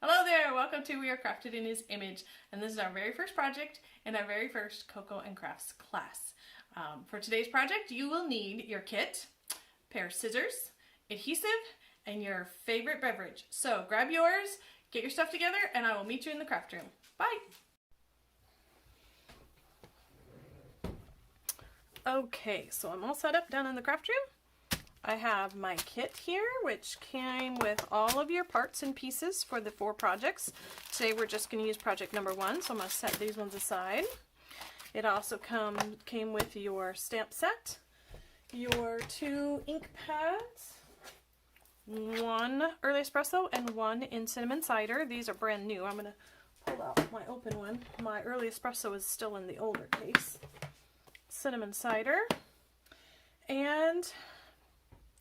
Hello there, welcome to We Are Crafted in His Image, and this is our very first project in our very first Cocoa and Crafts class. For today's project, you will need your kit, a pair of scissors, adhesive, and your favorite beverage. So grab yours, get your stuff together, and I will meet you in the craft room. Bye! Okay, so I'm all set up down in the craft room. I have my kit here, which came with all of your parts and pieces for the 4 projects. Today we're just going to use project number 1, so I'm going to set these ones aside. It also came with your stamp set, your 2 ink pads, 1 early espresso, and 1 in cinnamon cider. These are brand new. I'm going to pull out my open one. My early espresso is still in the older case. Cinnamon cider, and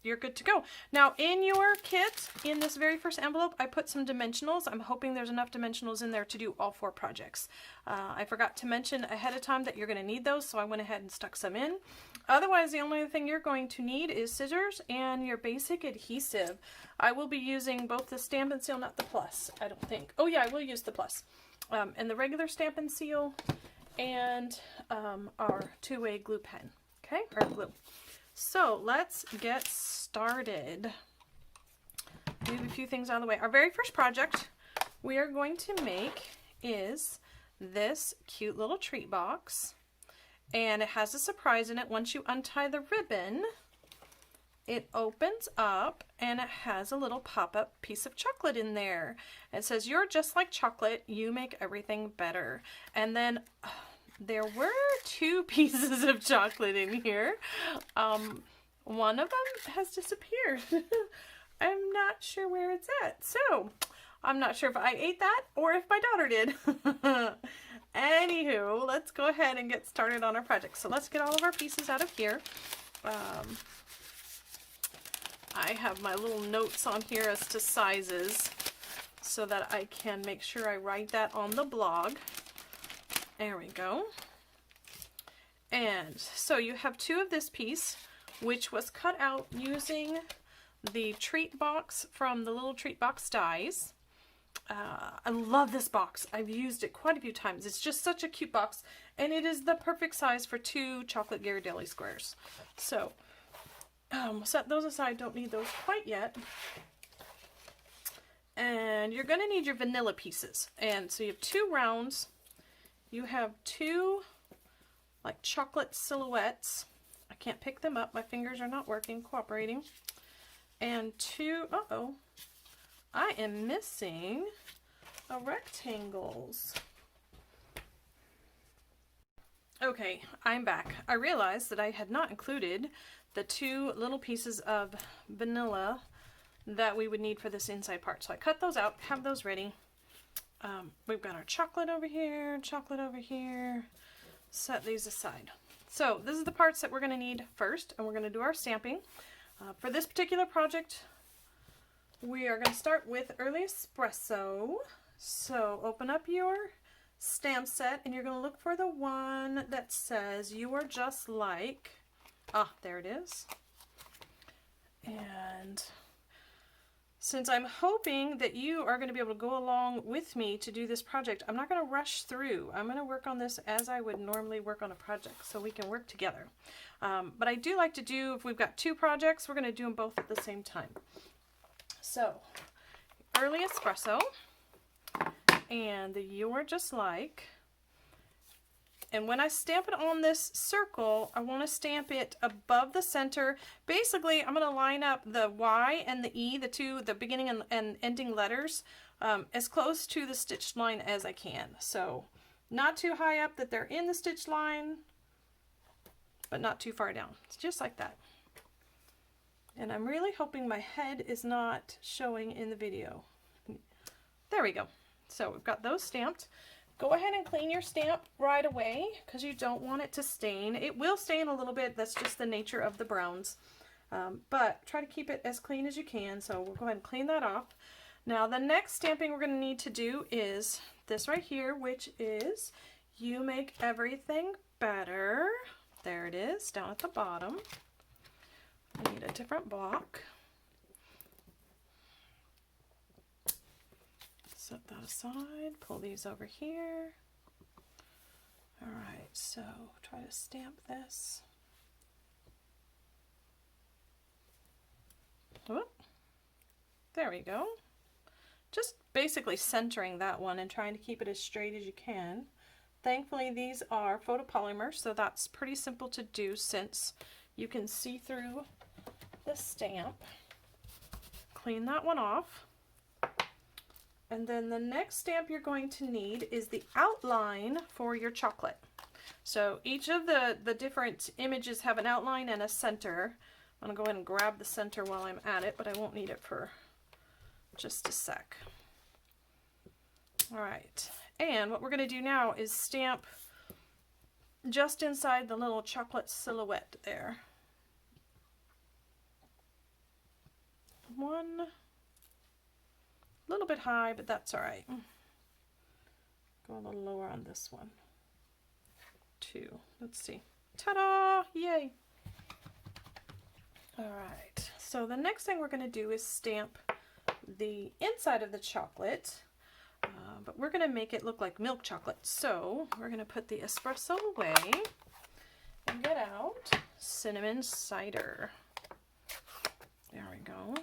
you're good to go. Now in your kit, in this very first envelope, I put some dimensionals. I'm hoping there's enough dimensionals in there to do all 4 projects. I forgot to mention ahead of time that you're going to need those, so I went ahead and stuck some in. Otherwise, the only thing you're going to need is scissors and your basic adhesive. I will be using both the Stamp and Seal, not the Plus, I don't think. Oh yeah, I will use the Plus. And the regular Stamp and Seal and our 2-way glue pen, okay, or glue. So let's get started. Move a few things out of the way. Our very first project we are going to make is this cute little treat box, and it has a surprise in it. Once you untie the ribbon, it opens up and it has a little pop-up piece of chocolate in there. It says, "You're just like chocolate, you make everything better." And then there were 2 pieces of chocolate in here. One of them has disappeared. I'm not sure where it's at. So, I'm not sure if I ate that or if my daughter did. Anywho, let's go ahead and get started on our project. So let's get all of our pieces out of here. I have my little notes on here as to sizes so that I can make sure I write that on the blog. There we go. And so you have 2 of this piece, which was cut out using the treat box from the little treat box dies. I love this box. I've used it quite a few times. It's just such a cute box, and it is the perfect size for 2 chocolate Ghirardelli squares. So set those aside. Don't need those quite yet. And you're going to need your vanilla pieces. And so you have 2 rounds. You have 2 like chocolate silhouettes. I can't pick them up. My fingers are not cooperating. And 2, I am missing rectangles. Okay, I'm back. I realized that I had not included the 2 little pieces of vanilla that we would need for this inside part. So I cut those out, have those ready. We've got our chocolate over here, set these aside. So this is the parts that we're going to need first, and we're going to do our stamping. For this particular project, we are going to start with early espresso. So open up your stamp set, and you're going to look for the one that says "You are just like," there it is. And since I'm hoping that you are going to be able to go along with me to do this project, I'm not going to rush through. I'm going to work on this as I would normally work on a project so we can work together. But I do like to do, if we've got 2 projects, we're going to do them both at the same time. So, early espresso and the "You're Just Like." And when I stamp it on this circle, I want to stamp it above the center. Basically, I'm going to line up the Y and the E, the beginning and ending letters, as close to the stitched line as I can. So, not too high up that they're in the stitched line, but not too far down. It's just like that. And I'm really hoping my head is not showing in the video. There we go. So, we've got those stamped. Go ahead and clean your stamp right away because you don't want it to stain. It will stain a little bit. That's just the nature of the browns. But try to keep it as clean as you can. So we'll go ahead and clean that off. Now the next stamping we're going to need to do is this right here, which is "You Make Everything Better." There it is, down at the bottom. I need a different block. Set that aside, pull these over here. All right, so try to stamp this. Whoop. There we go. Just basically centering that one and trying to keep it as straight as you can. Thankfully, these are photopolymer, so that's pretty simple to do since you can see through the stamp. Clean that one off. And then the next stamp you're going to need is the outline for your chocolate. So each of the different images have an outline and a center. I'm going to go ahead and grab the center while I'm at it, but I won't need it for just a sec. All right, and what we're going to do now is stamp just inside the little chocolate silhouette there. One, a little bit high, but that's all right. Go a little lower on this one. Two, let's see. Ta-da! Yay! All right, so the next thing we're going to do is stamp the inside of the chocolate, but we're going to make it look like milk chocolate. So we're going to put the espresso away and get out cinnamon cider. There we go.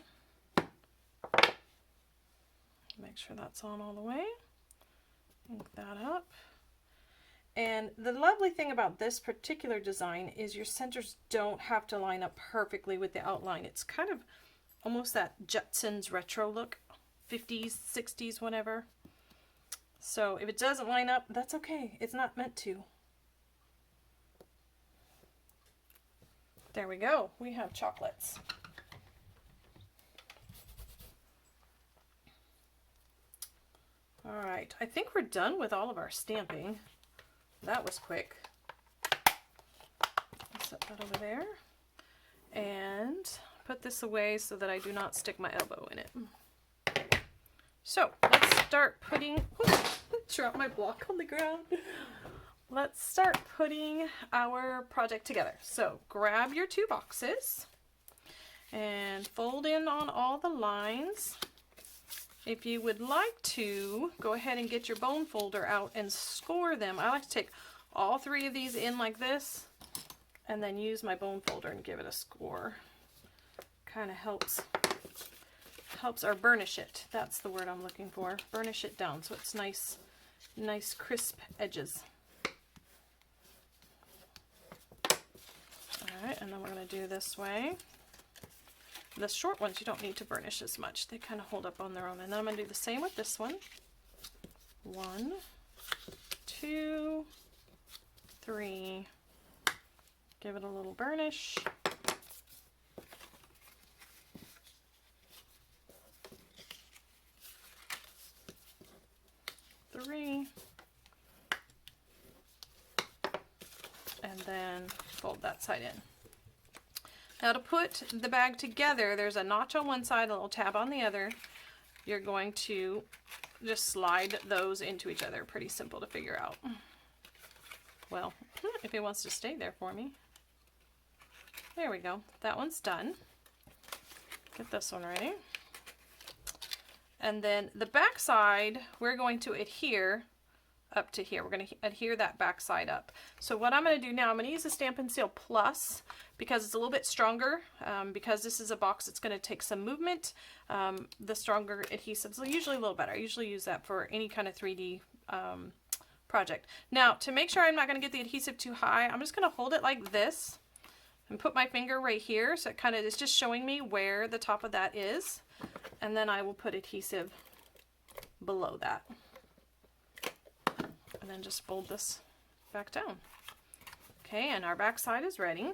Make sure that's on all the way. Ink that up. And the lovely thing about this particular design is your centers don't have to line up perfectly with the outline. It's kind of almost that Jetsons retro look, 50s, 60s, whatever. So if it doesn't line up, that's okay. It's not meant to. There we go. We have chocolates. All right, I think we're done with all of our stamping. That was quick. Set that over there and put this away so that I do not stick my elbow in it. So let's start putting, drop my block on the ground. Let's start putting our project together. So grab your two boxes and fold in on all the lines. If you would like to, go ahead and get your bone folder out and score them. I like to take all three of these in like this and then use my bone folder and give it a score. Kind of helps or burnish it. That's the word I'm looking for. Burnish it down so it's nice crisp edges. All right, and then we're going to do this way. The short ones you don't need to burnish as much. They kind of hold up on their own. And then I'm going to do the same with this one. 1, 2, 3. Give it a little burnish. 3. And then fold that side in. Now to put the bag together, there's a notch on one side, a little tab on the other. You're going to just slide those into each other. Pretty simple to figure out. Well, if it wants to stay there for me. There we go. That one's done. Get this one ready. And then the back side, we're going to adhere up to here. We're going to adhere that back side up. So what I'm going to do now, I'm going to use the Stampin' Seal Plus because it's a little bit stronger. Because this is a box, it's going to take some movement. The stronger adhesives are usually a little better. I usually use that for any kind of 3D project. Now, to make sure I'm not going to get the adhesive too high, I'm just going to hold it like this and put my finger right here. So it kind of is just showing me where the top of that is. And then I will put adhesive below that. And then just fold this back down. Okay, and our back side is ready.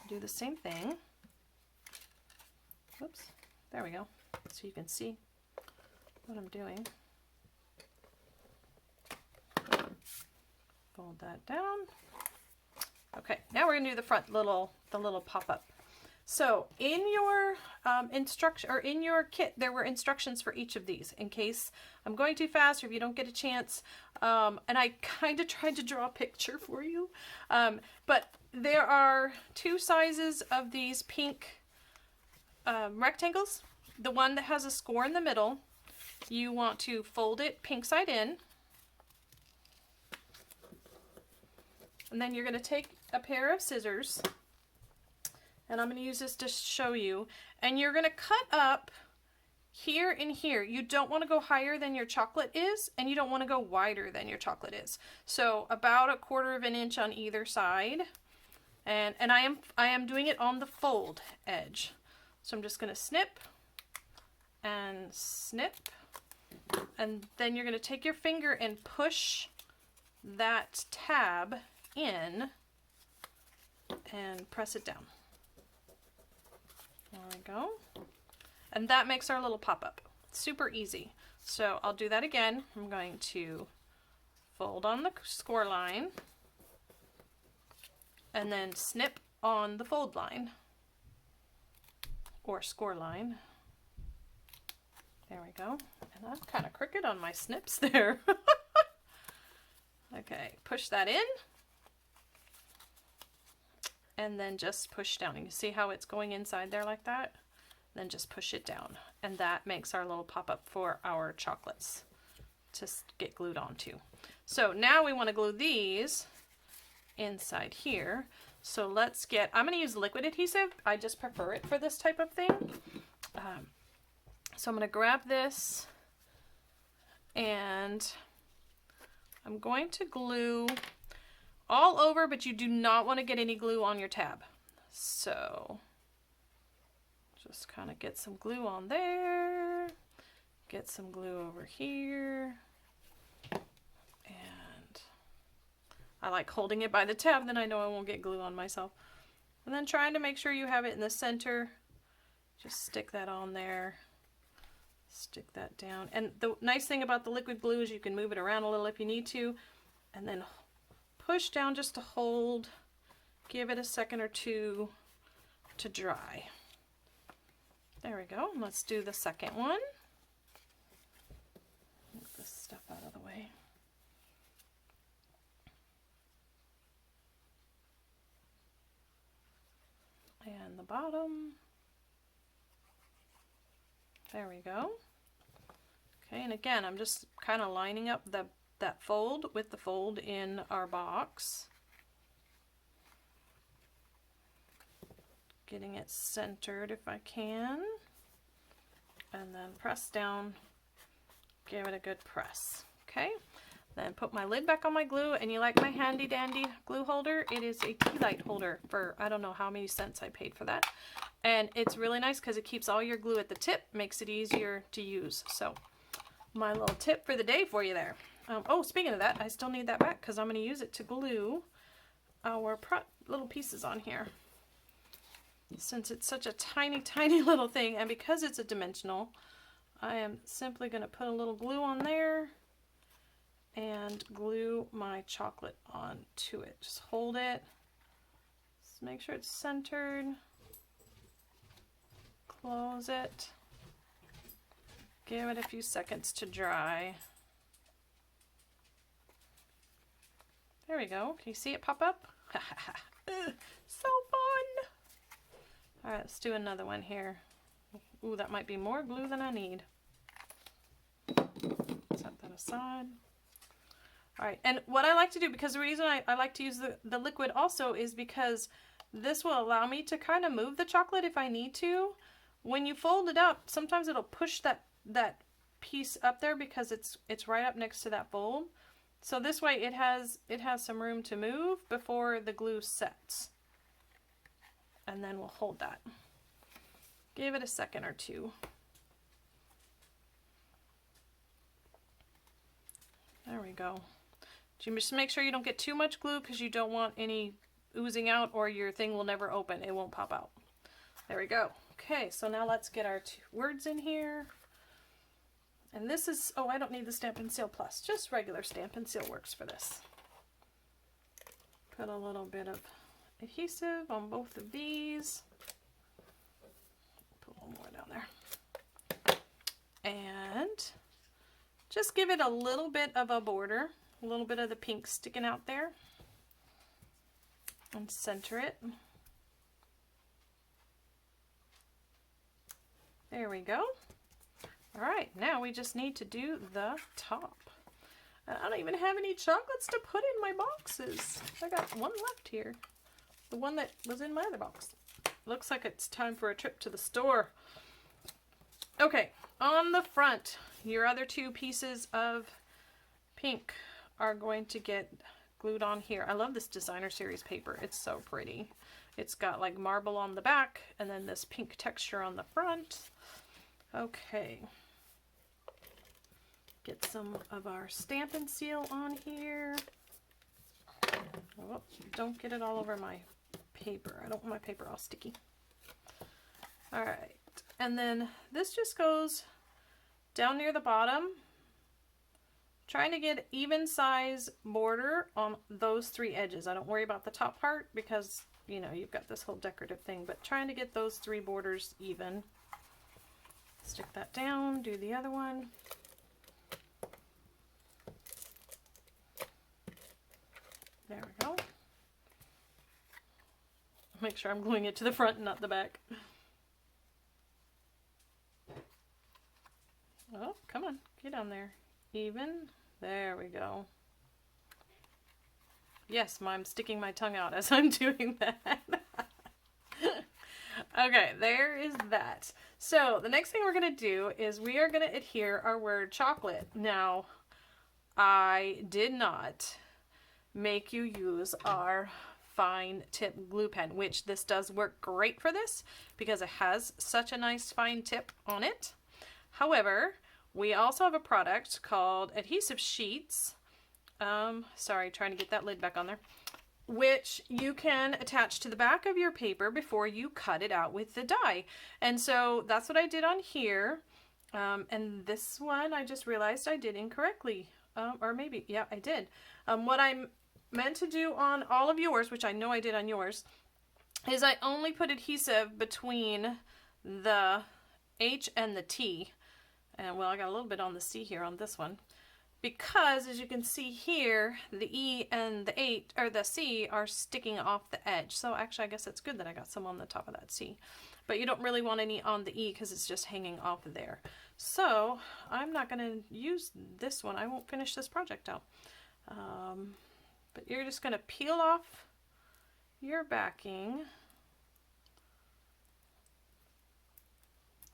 Do the same thing. Whoops, there we go. So you can see what I'm doing. Fold that down. Okay, now we're gonna do the front, the little pop-up. So in your instruction or in your kit, there were instructions for each of these in case I'm going too fast or if you don't get a chance. And I kind of tried to draw a picture for you. But there are two sizes of these pink rectangles. The one that has a score in the middle you want to fold it pink side in. And then you're going to take a pair of scissors, and I'm going to use this to show you, and you're going to cut up here and here. You don't want to go higher than your chocolate is, and you don't want to go wider than your chocolate is. So about 1/4 of an inch on either side. And I am doing it on the fold edge. So I'm just going to snip and snip, and then you're going to take your finger and push that tab in and press it down. There we go. And that makes our little pop-up. Super easy. So I'll do that again. I'm going to fold on the score line and then snip on the fold line or score line. There we go. And I'm kind of crooked on my snips there. Okay, push that in and then just push down. You can see how it's going inside there like that? Then just push it down, and that makes our little pop-up for our chocolates to get glued onto. So now we want to glue these inside here. So let's get, I'm going to use liquid adhesive. I just prefer it for this type of thing. So I'm going to grab this, and I'm going to glue all over, but you do not want to get any glue on your tab. So just kind of get some glue on there, get some glue over here, and I like holding it by the tab, then I know I won't get glue on myself. And then trying to make sure you have it in the center, just stick that on there, stick that down. And the nice thing about the liquid glue is you can move it around a little if you need to, and then push down just to hold, give it a second or two to dry. There we go. Let's do the second one. Get this stuff out of the way. And the bottom. There we go. Okay, and again, I'm just kind of lining up that fold with the fold in our box. Getting it centered if I can, and then press down, give it a good press. Okay, then put my lid back on my glue, and you like my handy dandy glue holder? It is a tea light holder for I don't know how many cents I paid for that, and it's really nice because it keeps all your glue at the tip, makes it easier to use. So my little tip for the day for you there. Oh, speaking of that, I still need that back because I'm going to use it to glue our little pieces on here. Since it's such a tiny, tiny little thing, and because it's a dimensional, I am simply going to put a little glue on there and glue my chocolate onto it. Just hold it. Just make sure it's centered. Close it. Give it a few seconds to dry. There we go. Can you see it pop up? So fun! Alright, let's do another one here. Ooh, that might be more glue than I need. Set that aside. Alright, and what I like to do, because the reason I like to use the liquid also is because this will allow me to kind of move the chocolate if I need to. When you fold it up, sometimes it'll push that piece up there because it's right up next to that fold. So this way it has some room to move before the glue sets. And then we'll hold that. Give it a second or two. There we go. Just make sure you don't get too much glue because you don't want any oozing out or your thing will never open. It won't pop out. There we go. Okay, so now let's get our two words in here. And this is, oh, I don't need the Stampin' Seal Plus. Just regular Stampin' Seal works for this. Put a little bit of adhesive on both of these. Put one more down there. And just give it a little bit of a border, a little bit of the pink sticking out there. And center it. There we go. All right, now we just need to do the top. I don't even have any chocolates to put in my boxes. I got one left here. The one that was in my other box. Looks like it's time for a trip to the store. Okay, on the front, your other two pieces of pink are going to get glued on here. I love this designer series paper. It's so pretty. It's got like marble on the back and then this pink texture on the front. Okay. Get some of our stamp and seal on here. Oh, don't get it all over my paper. I don't want my paper all sticky. All right. And then this just goes down near the bottom. Trying to get even size border on those three edges. I don't worry about the top part because, you know, you've got this whole decorative thing, but trying to get those three borders even. Stick that down, do the other one. There we go. Make sure I'm gluing it to the front and not the back. Oh, come on, get on there. Even. There we go. Yes, I'm sticking my tongue out as I'm doing that. Okay, there is that. So the next thing we're going to do is we are going to adhere our word chocolate. Now, I did not make you use our fine tip glue pen, which this does work great for this because it has such a nice fine tip on it. However, we also have a product called Adhesive Sheets. Sorry, trying to get that lid back on there. Which you can attach to the back of your paper before you cut it out with the die. And so that's what I did on here. And this one I just realized I did incorrectly. Or maybe, yeah, I did. What I meant to do on all of yours, which I know I did on yours, is I only put adhesive between the H and the T. And well, I got a little bit on the C here on this one. Because as you can see here, the E and the H or the C are sticking off the edge. So actually I guess it's good that I got some on the top of that C. But you don't really want any on the E because it's just hanging off of there. So I'm not going to use this one. I won't finish this project out. But you're just going to peel off your backing.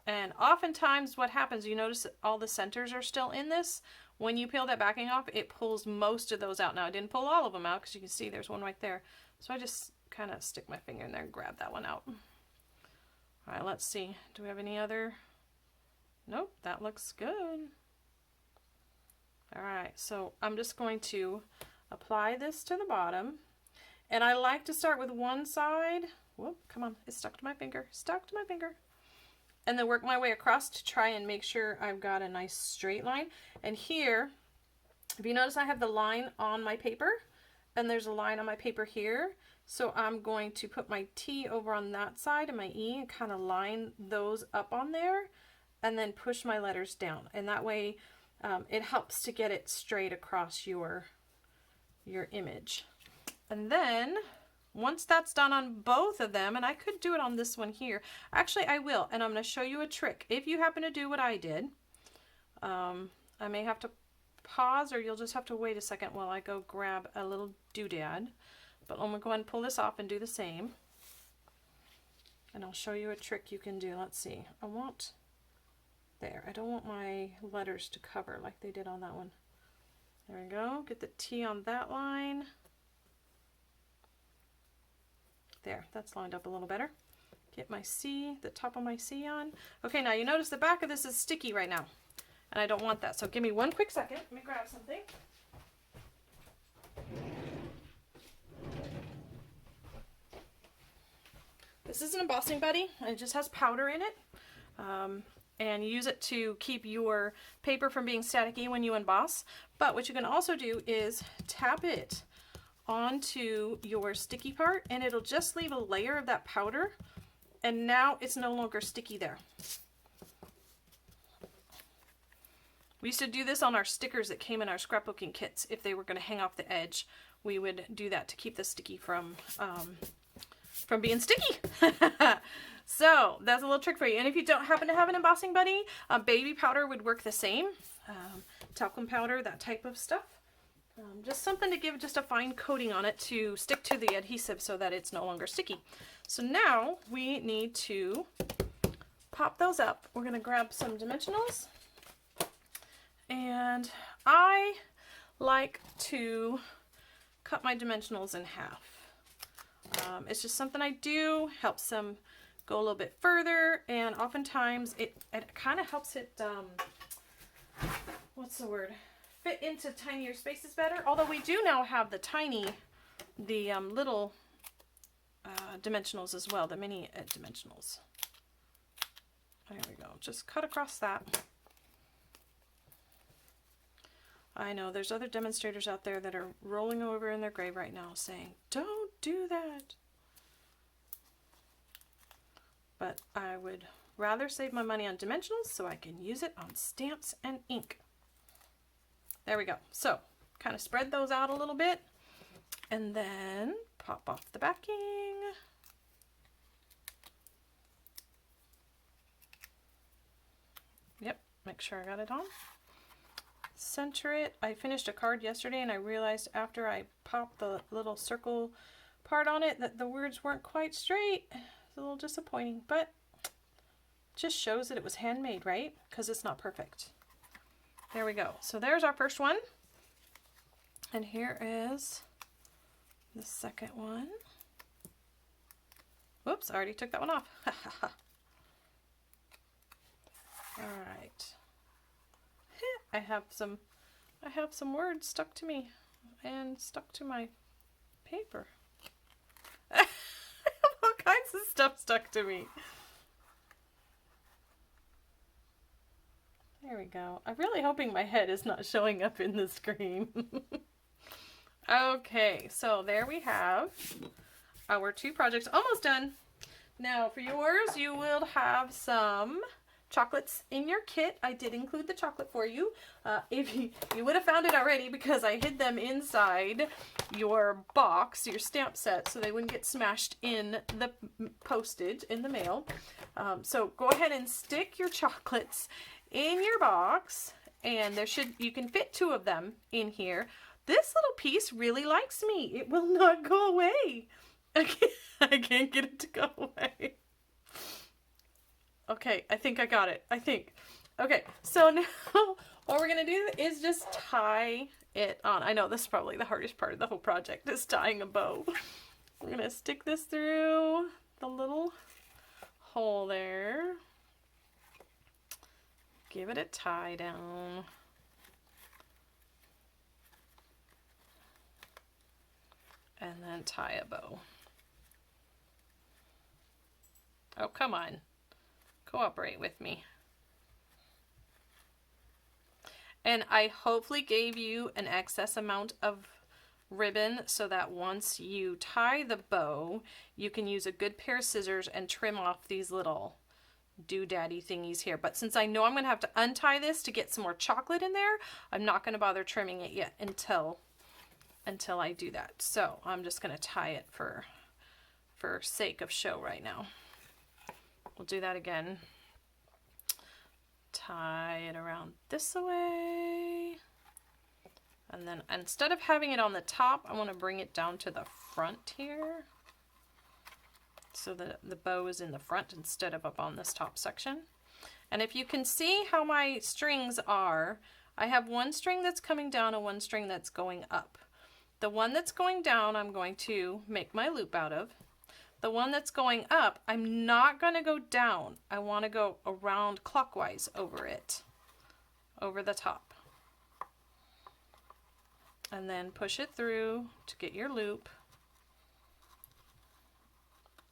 And oftentimes what happens, you notice that all the centers are still in this. When you peel that backing off, it pulls most of those out. Now I didn't pull all of them out because you can see there's one right there. So I just kind of stick my finger in there and grab that one out. All right, let's see. Do we have any other? Nope, that looks good. All right, so I'm just going to apply this to the bottom. And I like to start with one side. Whoop, come on, it's stuck to my finger, stuck to my finger. And then work my way across to try and make sure I've got a nice straight line. And here, if you notice I have the line on my paper, and there's a line on my paper here. So I'm going to put my T over on that side and my E and kind of line those up on there and then push my letters down. And that way it helps to get it straight across your image. And then once that's done on both of them, and I could do it on this one here. Actually, I will, and I'm going to show you a trick. If you happen to do what I did, I may have to pause, or you'll just have to wait a second while I go grab a little doodad. But I'm going to go ahead and pull this off and do the same. And I'll show you a trick you can do. Let's see. I don't want my letters to cover like they did on that one. There we go. Get the T on that line. There, that's lined up a little better. Get my C, the top of my C on. Okay, now you notice the back of this is sticky right now, and I don't want that. So give me one quick second. Let me grab something. This is an embossing buddy, and it just has powder in it. And you use it to keep your paper from being staticky when you emboss. But what you can also do is tap it onto your sticky part, and it'll just leave a layer of that powder, and now it's no longer sticky there. We used to do this on our stickers that came in our scrapbooking kits. If they were going to hang off the edge, we would do that to keep the sticky from being sticky. So that's a little trick for you. And if you don't happen to have an embossing buddy, baby powder would work the same. Talcum powder, that type of stuff. Just something to give just a fine coating on it to stick to the adhesive so that it's no longer sticky. So now we need to pop those up. We're going to grab some dimensionals. And I like to cut my dimensionals in half. It's just something I do, helps them go a little bit further, and oftentimes it kind of helps it, what's the word, fit into tinier spaces better. Although we do now have the little dimensionals as well, the mini dimensionals. There we go, just cut across that. I know there's other demonstrators out there that are rolling over in their grave right now saying, don't do that. But I would rather save my money on dimensionals so I can use it on stamps and ink. There we go. So kind of spread those out a little bit and then pop off the backing. Yep, make sure I got it on. Center it. I finished a card yesterday and I realized after I popped the little circle part on it that the words weren't quite straight. It's a little disappointing, but just shows that it was handmade, right? Because it's not perfect. There we go. So there's our first one. And here is the second one. Whoops, I already took that one off. All right. I have some words stuck to me and stuck to my paper. I have all kinds of stuff stuck to me. There we go. I'm really hoping my head is not showing up in the screen. Okay, so there we have our two projects almost done. Now for yours, you will have some chocolates in your kit. I did include the chocolate for you. If you would have found it already because I hid them inside your box, your stamp set, so they wouldn't get smashed in the postage in the mail. So go ahead and stick your chocolates in your box, and you can fit 2 of them in here. This little piece really likes me. It will not go away. I can't get it to go away. Okay, I think I got it. Okay, so now what we're going to do is just tie it on. I know this is probably the hardest part of the whole project, is tying a bow. We're going to stick this through the little hole there. Give it a tie down. And then tie a bow. Oh, come on. Cooperate with me. And I hopefully gave you an excess amount of ribbon so that once you tie the bow, you can use a good pair of scissors and trim off these little doodaddy thingies here. But since I know I'm going to have to untie this to get some more chocolate in there, I'm not going to bother trimming it yet until I do that. So I'm just going to tie it for sake of show right now. We'll do that again. Tie it around this way. And then instead of having it on the top, I want to bring it down to the front here. So that the bow is in the front instead of up on this top section. And if you can see how my strings are, I have one string that's coming down and one string that's going up. The one that's going down, I'm going to make my loop out of. The one that's going up, I'm not going to go down. I want to go around clockwise over it, over the top. And then push it through to get your loop.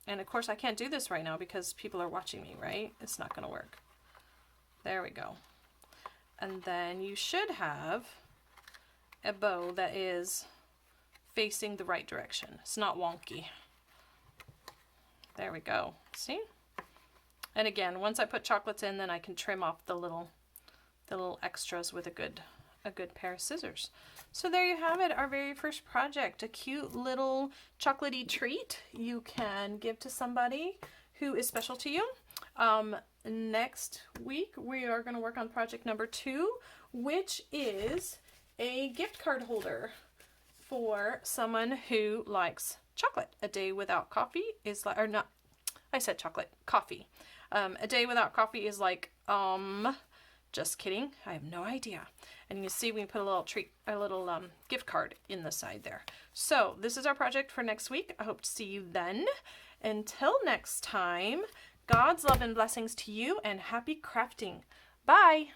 And of course I can't do this right now because people are watching me, right? It's not going to work. There we go. And then you should have a bow that is facing the right direction. It's not wonky. There we go. See? And again, once I put chocolates in, then I can trim off the little extras with a good pair of scissors. So there you have it, our very first project, a cute little chocolatey treat you can give to somebody who is special to you. Next week, we are going to work on project number 2, which is a gift card holder for someone who likes chocolate. A day without coffee is like, or not, I said chocolate, coffee. A day without coffee is like, just kidding. I have no idea. And you see we put a little gift card in the side there. So this is our project for next week. I hope to see you then. Until next time, God's love and blessings to you and happy crafting. Bye.